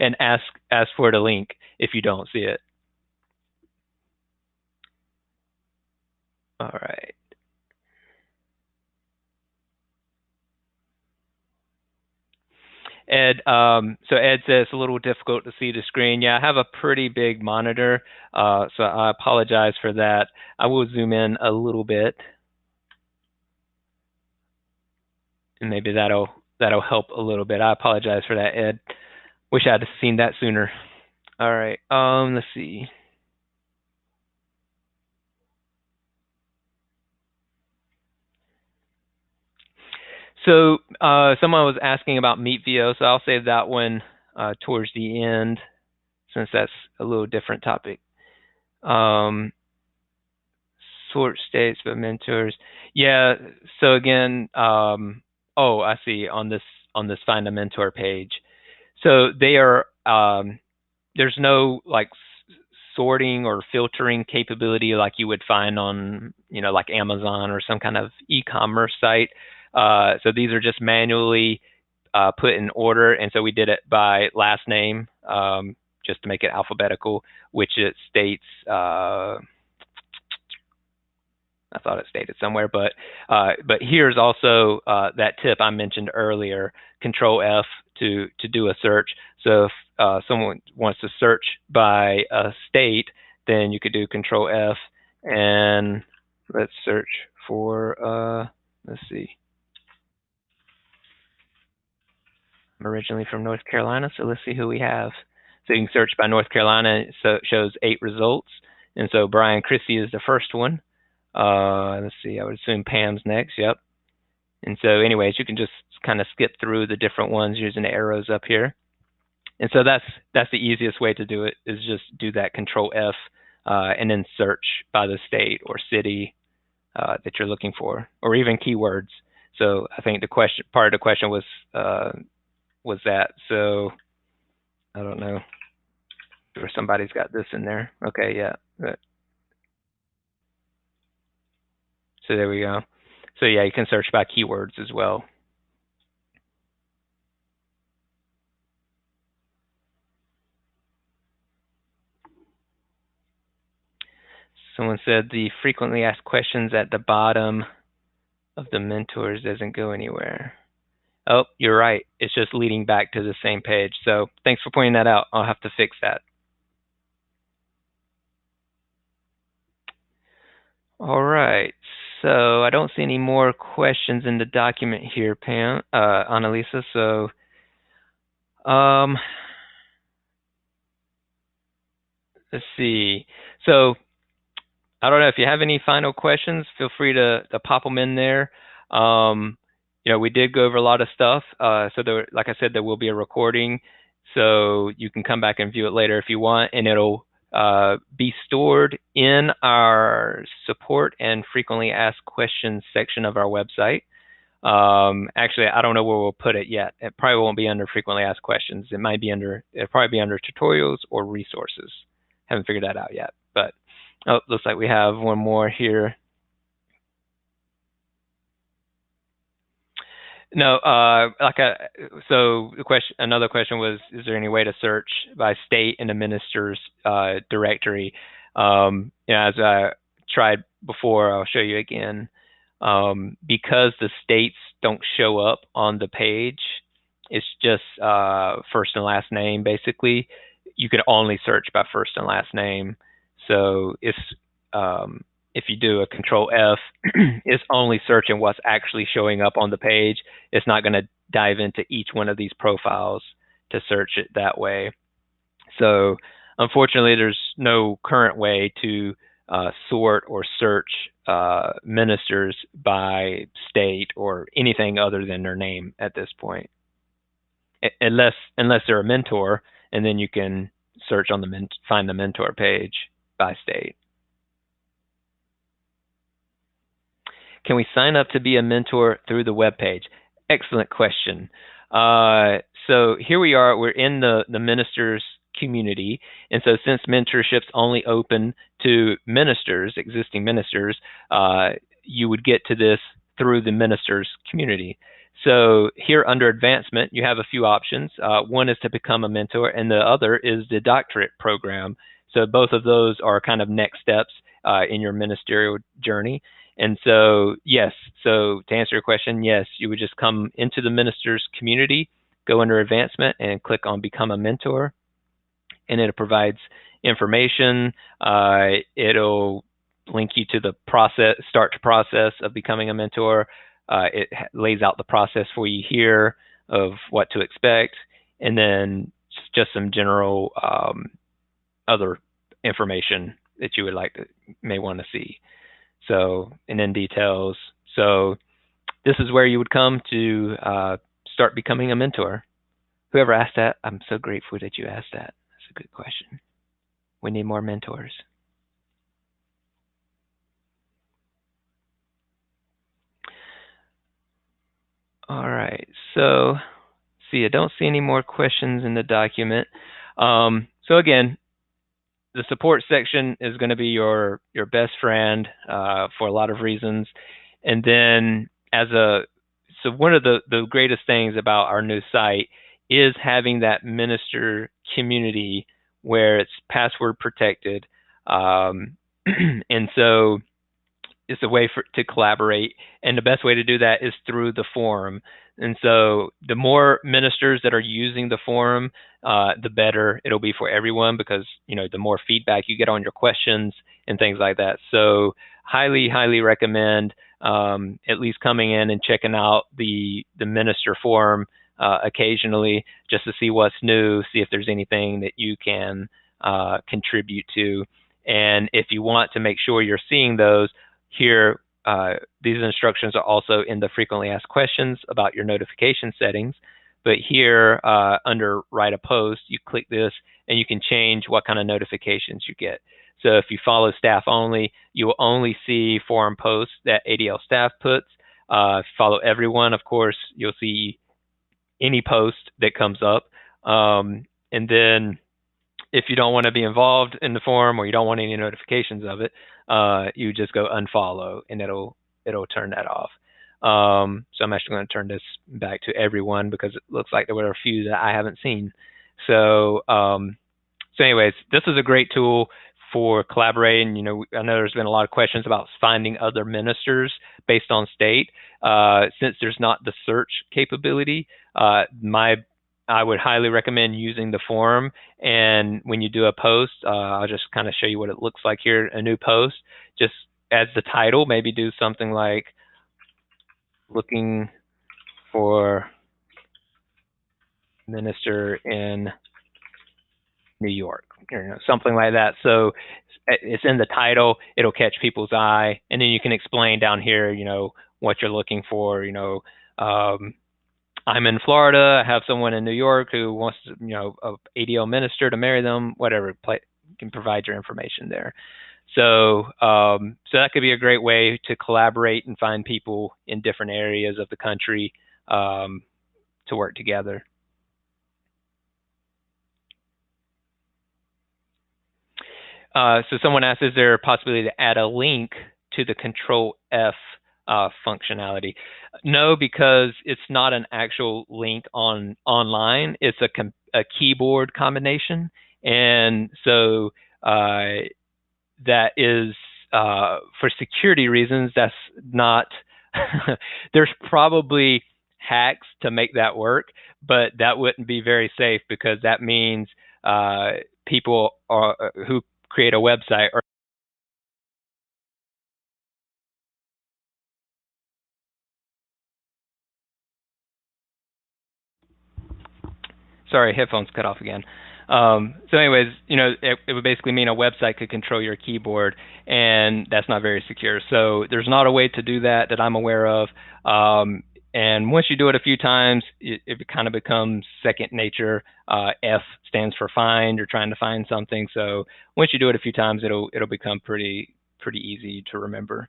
and ask for the link if you don't see it. All right. Ed, so Ed says it's a little difficult to see the screen. Yeah, I have a pretty big monitor, so I apologize for that. I will zoom in a little bit, and maybe that'll help a little bit. I apologize for that, Ed. Wish I had seen that sooner. All right, let's see. So someone was asking about Meet-VO, so I'll save that one towards the end, since that's a little different topic. Sort states but mentors. Yeah. So again, I see on this find a mentor page. So they are there's no like sorting or filtering capability like you would find on like Amazon or some kind of e-commerce site. So these are just manually put in order, and so we did it by last name, just to make it alphabetical, which it states. I thought it stated somewhere, but here's also that tip I mentioned earlier. Control F to do a search. So if someone wants to search by a state, then you could do Control F, and let's search for let's see. I'm originally from North Carolina, so let's see who we have. So you can search by North Carolina, so it shows 8 results, and so Brian Chrissy is the first one. Let's see, I would assume Pam's next. Yep. And so anyways, you can just kind of skip through the different ones using the arrows up here. And so that's the easiest way to do it, is just do that Control F and then search by the state or city that you're looking for, or even keywords. So I think the question, part of the question was that. So I don't know, or somebody's got this in there. Okay, yeah. So there we go. So yeah, you can search by keywords as well. Someone said the frequently asked questions at the bottom of the mentors doesn't go anywhere. Oh, you're right. It's just leading back to the same page. So thanks for pointing that out. I'll have to fix that. All right. So I don't see any more questions in the document here, Pam, Annalisa. So let's see. So I don't know if you have any final questions. Feel free to pop them in there. We did go over a lot of stuff. So there, like I said, there will be a recording, so you can come back and view it later if you want, and it'll be stored in our support and frequently asked questions section of our website. Actually, I don't know where we'll put it yet. It probably won't be under frequently asked questions. It'll probably be under tutorials or resources. Haven't figured that out yet, but oh, looks like we have one more here. No, so the question, another question was, is there any way to search by state in the minister's directory? As I tried before, I'll show you again. Because the states don't show up on the page, it's just first and last name, basically. You can only search by first and last name. So it's if you do a Control F, it's only searching what's actually showing up on the page. It's not going to dive into each one of these profiles to search it that way. So unfortunately, there's no current way to sort or search ministers by state or anything other than their name at this point, unless they're a mentor, and then you can search on the find the mentor page by state. Can we sign up to be a mentor through the web page? Excellent question. So here we are. We're in the ministers community, and so since mentorship's only open to ministers, existing ministers, you would get to this through the ministers community. So here under advancement, you have a few options. One is to become a mentor, and the other is the doctorate program. So both of those are kind of next steps in your ministerial journey. And so, yes, so to answer your question, yes, you would just come into the ministers community, go under advancement, and click on become a mentor. And it provides information. It'll link you to the start process of becoming a mentor. It lays out the process for you here of what to expect, and then just some general other information that you would may want to see. So, and then details. So this is where you would come to start becoming a mentor. Whoever asked that, I'm so grateful that you asked that. That's a good question. We need more mentors. All right, so see, I don't see any more questions in the document. So again, the support section is going to be your best friend for a lot of reasons. And then so one of the greatest things about our new site is having that minister community where it's password protected. And so it's a way to collaborate. And the best way to do that is through the forum. And so the more ministers that are using the forum, the better it'll be for everyone, because the more feedback you get on your questions and things like that. So highly, highly recommend at least coming in and checking out the minister forum occasionally, just to see what's new, see if there's anything that you can contribute to. And if you want to make sure you're seeing those, here these instructions are also in the frequently asked questions about your notification settings. But here under write a post, you click this and you can change what kind of notifications you get. So if you follow staff only, you will only see forum posts that ADL staff puts. If you follow everyone, of course, you'll see any post that comes up. And then if you don't want to be involved in the forum or you don't want any notifications of it, you just go unfollow and it'll turn that off. So I'm actually going to turn this back to everyone because it looks like there were a few that I haven't seen. So anyways, this is a great tool for collaborating. You know, I know there's been a lot of questions about finding other ministers based on state. Since there's not the search capability, I would highly recommend using the forum. And when you do a post, I'll just kind of show you what it looks like here. A new post, just as the title, maybe do something like looking for minister in New York, or something like that. So it's in the title, it'll catch people's eye, and then you can explain down here, what you're looking for. I'm in Florida, I have someone in New York who wants, a ADL minister to marry them, whatever. You can provide your information there. So that could be a great way to collaborate and find people in different areas of the country to work together. So someone asked, is there a possibility to add a link to the Control F functionality? No, because it's not an actual link online. It's a keyboard combination, and so that is for security reasons. That's not. There's probably hacks to make that work, but that wouldn't be very safe because that means people who create a website or sorry, headphones cut off again. So anyways, it would basically mean a website could control your keyboard, and that's not very secure. So there's not a way to do that I'm aware of. And once you do it a few times, it kind of becomes second nature. F stands for find. You're trying to find something. So once you do it a few times, it'll become pretty easy to remember.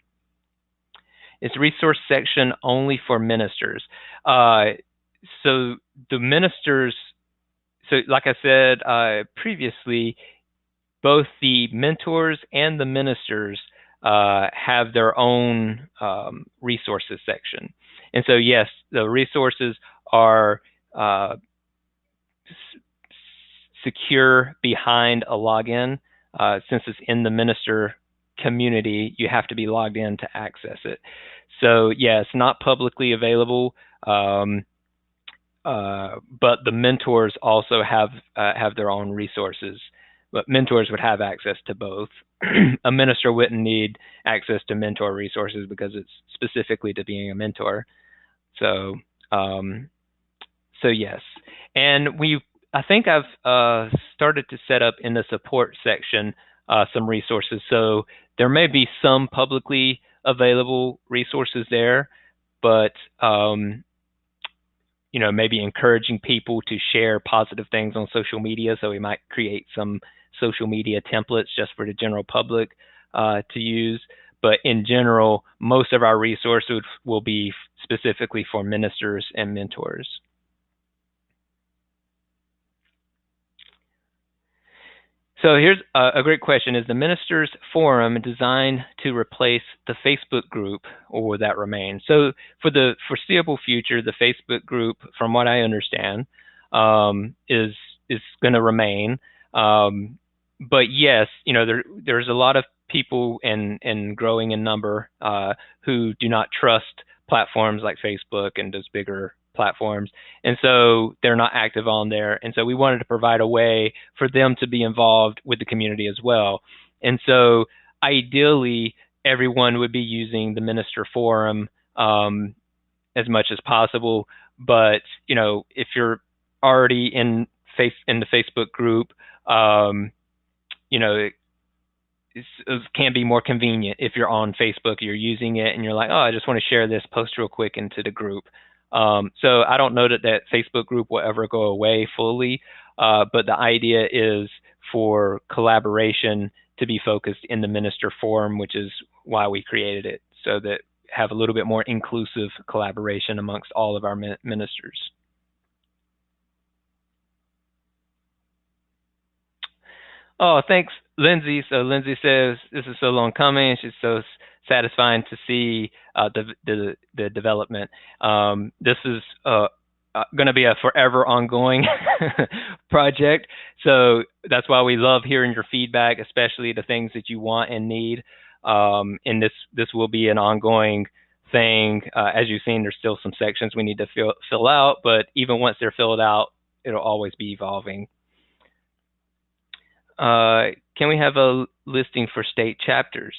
It's resource section only for ministers. So the ministers. So like I said previously, both the mentors and the ministers have their own resources section. And so, yes, the resources are secure behind a login. Since it's in the minister community, you have to be logged in to access it. So, yeah, it's not publicly available. But the mentors also have their own resources. But mentors would have access to both. A minister wouldn't need access to mentor resources because it's specifically to being a mentor. So yes. And I think I've started to set up in the support section some resources. So there may be some publicly available resources there, but maybe encouraging people to share positive things on social media. So we might create some social media templates just for the general public to use. But in general, most of our resources will be specifically for ministers and mentors. So here's a great question. Is the ministers forum designed to replace the Facebook group, or will that remain? So for the foreseeable future, the Facebook group, from what I understand, is going to remain. But yes, there's a lot of people and growing in number who do not trust platforms like Facebook and those bigger platforms, and so they're not active on there. And so we wanted to provide a way for them to be involved with the community as well. And so ideally, everyone would be using the minister forum as much as possible. But if you're already in the Facebook group, can be more convenient if you're on Facebook, you're using it, and you're like, oh, I just want to share this post real quick into the group. So I don't know that Facebook group will ever go away fully, but the idea is for collaboration to be focused in the minister forum, which is why we created it, so that have a little bit more inclusive collaboration amongst all of our ministers. Oh, thanks, Lindsay. So Lindsay says this is so long coming. She's so satisfying to see the development. This is going to be a forever ongoing project. So that's why we love hearing your feedback, especially the things that you want and need. And this will be an ongoing thing. As you've seen, there's still some sections we need to fill out, but even once they're filled out, it'll always be evolving. Can we have a listing for state chapters?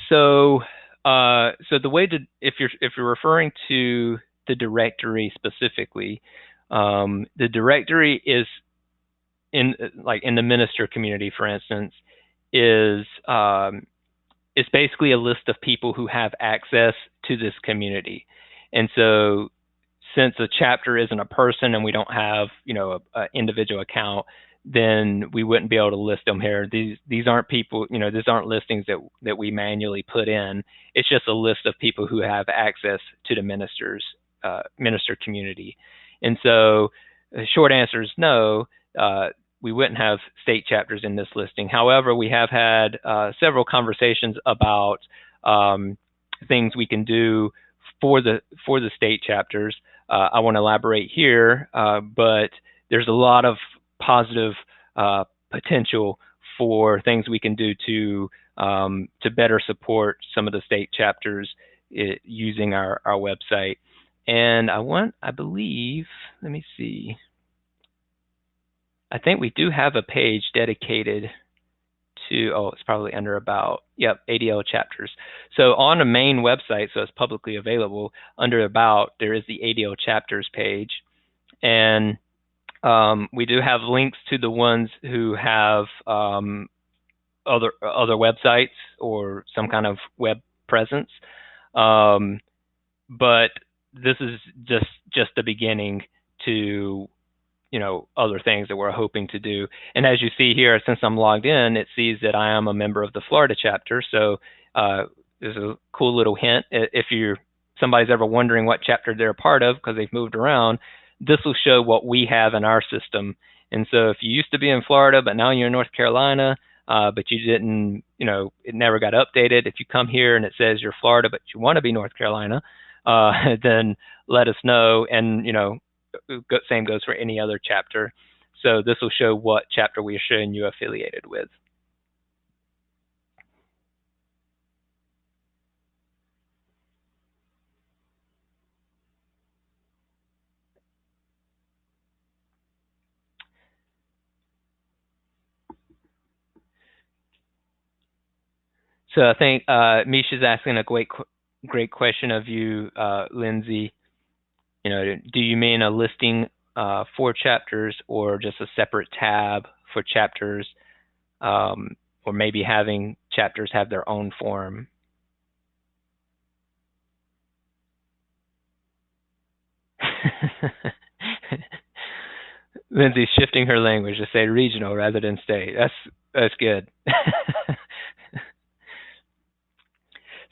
So the way to, if you're referring to the directory specifically, the directory is in the minister community, for instance, is it's basically a list of people who have access to this community. And so since a chapter isn't a person and we don't have, an individual account, then we wouldn't be able to list them here. These aren't people, these aren't listings that we manually put in. It's just a list of people who have access to the minister community. And so the short answer is no. We wouldn't have state chapters in this listing. However, we have had several conversations about things we can do for the state chapters. I want to elaborate here, but there's a lot of positive potential for things we can do to better support some of the state chapters using our website. And I believe, let me see. I think we do have a page dedicated to, it's probably under About. Yep, ADL chapters. So on the main website, so it's publicly available, under About, there is the ADL chapters page. And we do have links to the ones who have other websites or some kind of web presence. But this is just the beginning to other things that we're hoping to do. And as you see here, since I'm logged in, it sees that I am a member of the Florida chapter. So there's a cool little hint. If somebody's ever wondering what chapter they're a part of because they've moved around, this will show what we have in our system. And so if you used to be in Florida, but now you're in North Carolina, but you didn't, it never got updated. If you come here and it says you're Florida, but you want to be North Carolina, then let us know. And, same goes for any other chapter. So this will show what chapter we are showing you affiliated with. So I think Misha's asking a great question of you, Lindsay. Do you mean a listing for chapters or just a separate tab for chapters, or maybe having chapters have their own forum? Lindsay's shifting her language to say regional rather than state. That's good.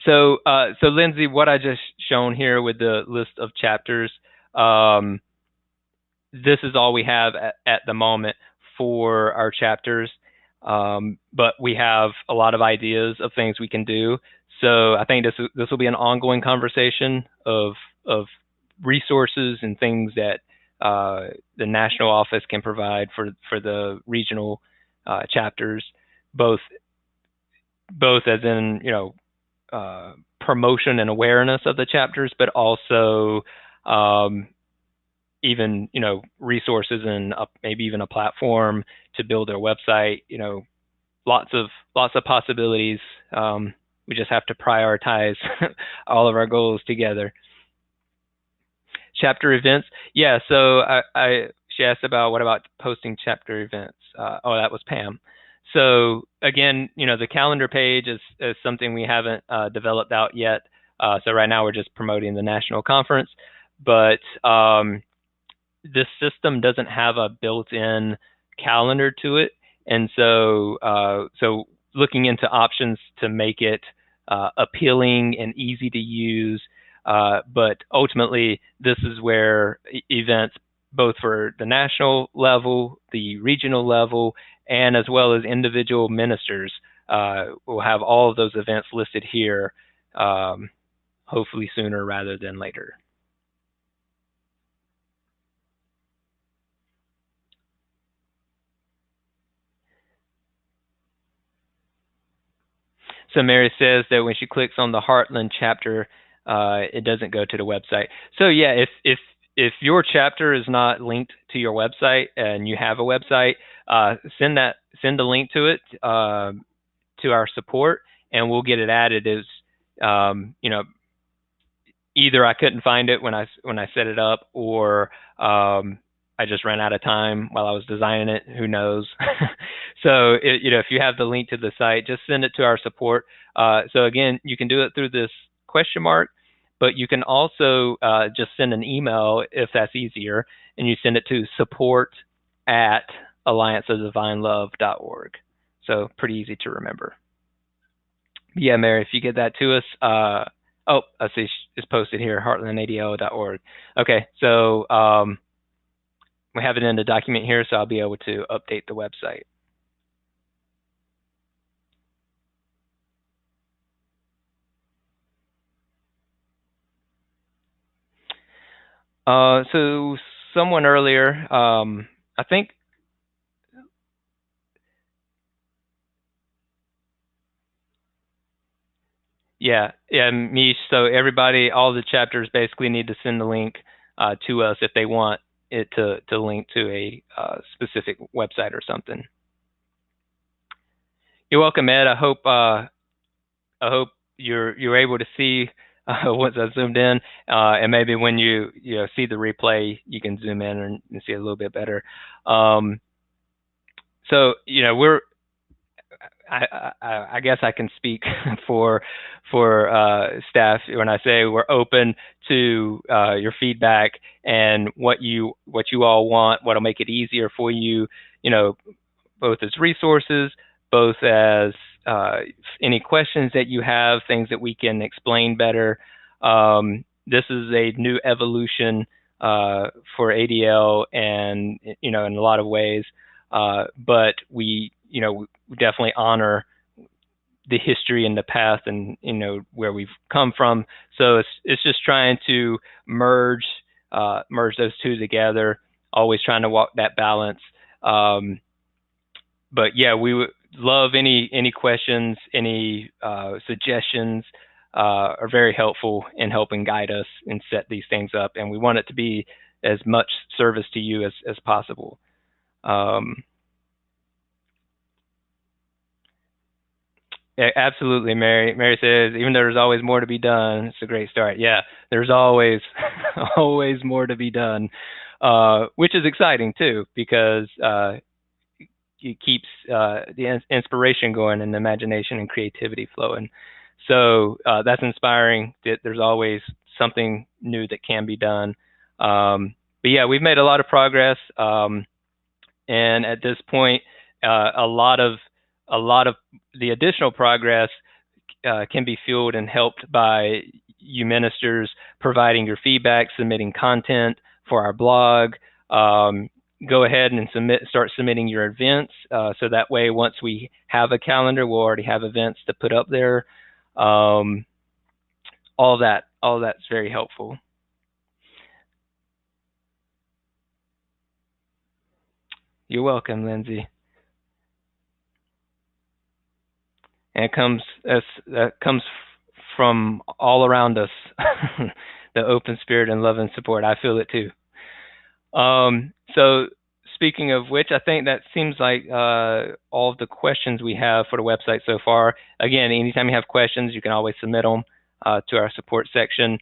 So Lindsay, what I just shown here with the list of chapters, this is all we have at the moment for our chapters, but we have a lot of ideas of things we can do. So I think this will be an ongoing conversation of resources and things that the national office can provide for the regional chapters, both as in promotion and awareness of the chapters, but also even resources and maybe even a platform to build their website. Lots of possibilities. We just have to prioritize all of our goals together. Chapter events, yeah. So she asked about what about posting chapter events. That was Pam. So again, the calendar page is something we haven't developed out yet. So right now we're just promoting the national conference, but this system doesn't have a built-in calendar to it, and so looking into options to make it appealing and easy to use. But ultimately, this is where events, both for the national level, the regional level, and as well as individual ministers, will have all of those events listed here, hopefully sooner rather than later. So Mary says that when she clicks on the Heartland chapter, it doesn't go to the website. So yeah, if your chapter is not linked to your website and you have a website, send a link to it to our support, and we'll get it added. As either I couldn't find it when I set it up, or I just ran out of time while I was designing it. Who knows? So if you have the link to the site, just send it to our support. So again, you can do it through this question mark, but you can also just send an email if that's easier, and you send it to support@allianceofdivinelove.org. So pretty easy to remember. Yeah, Mary, if you get that to us, oh, I see it's posted here, heartlandadl.org. Okay, so we have it in the document here, so I'll be able to update the website. So someone earlier, I think, yeah, Mish. So everybody, all the chapters basically need to send the link to us if they want it to link to a specific website or something. You're welcome, Ed. I hope you're able to see once I zoomed in, and maybe when you see the replay, you can zoom in and see a little bit better. So I guess I can speak for staff when I say we're open to your feedback and what you all want, what'll make it easier for you, both as resources, both as any questions that you have, things that we can explain better. This is a new evolution for ADL, and in a lot of ways, but we definitely honor the history and the path and where we've come from. So it's just trying to merge those two together, always trying to walk that balance. But yeah, we would love any questions, any suggestions are very helpful in helping guide us and set these things up. And we want it to be as much service to you as possible. Yeah, absolutely, Mary. Mary says, even though there's always more to be done, it's a great start. Yeah, there's always always more to be done, which is exciting too, because it keeps the inspiration going and the imagination and creativity flowing. So that's inspiring that there's always something new that can be done. But yeah, we've made a lot of progress, and at this point, a lot of the additional progress can be fueled and helped by you ministers providing your feedback, submitting content for our blog. Go ahead and start submitting your events, so that way once we have a calendar, we'll already have events to put up there. All that's very helpful. You're welcome, Lindsay. And that comes from all around us. The open spirit and love and support. I feel it too. So speaking of which, I think that seems like all of the questions we have for the website so far. Again, anytime you have questions, you can always submit them to our support section.